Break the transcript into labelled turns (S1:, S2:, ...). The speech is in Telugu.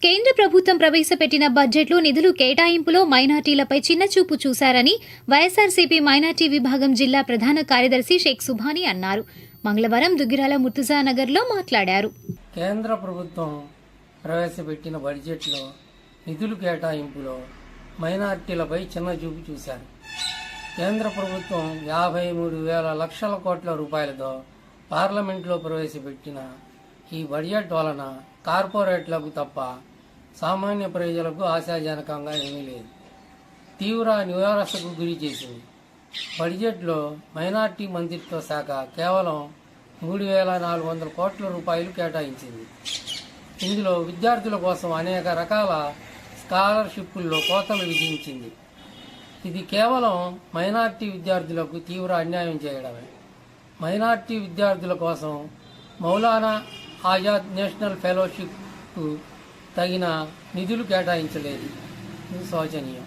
S1: కేంద్ర ప్రభుత్వం ప్రవేశపెట్టిన బడ్జెట్లో నిధులు కేటాయింపులో మైనార్టీలపై చిన్నచూపు చూశారని వైఎస్ఆర్సీపీ మైనార్టీ విభాగం జిల్లా ప్రధాన కార్యదర్శి షేక్ సుభానీ అన్నారు. మంగళవారం దుగ్గిరాల ముర్తుజా నగర్లో మాట్లాడారు.
S2: కేంద్ర ప్రభుత్వం ప్రవేశపెట్టిన బడ్జెట్లో నిధులు కేటాయింపులో మైనార్టీలపై చిన్నచూపు చూశారు. కేంద్ర ప్రభుత్వం 53,000 లక్షల కోట్ల రూపాయలతో పార్లమెంట్లో ప్రవేశపెట్టిన ఈ బడ్జెట్ వలన కార్పొరేట్లకు తప్ప సామాన్య ప్రజలకు ఆశాజనకంగా ఏమీ లేదు. తీవ్ర నిరాశకు గురి చేసింది. బడ్జెట్లో మైనార్టీ మంత్రిత్వ శాఖ కేవలం 3,400 కోట్ల రూపాయలు కేటాయించింది. ఇందులో విద్యార్థుల కోసం అనేక రకాల స్కాలర్షిప్పుల్లో కోతలు విధించింది. ఇది కేవలం మైనార్టీ విద్యార్థులకు తీవ్ర అన్యాయం చేయడమే. మైనార్టీ విద్యార్థుల కోసం మౌలానా ఆజాద్ నేషనల్ ఫెలోషిప్కు తగిన నిధులు కేటాయించలేదు. ఇది శోచనీయం.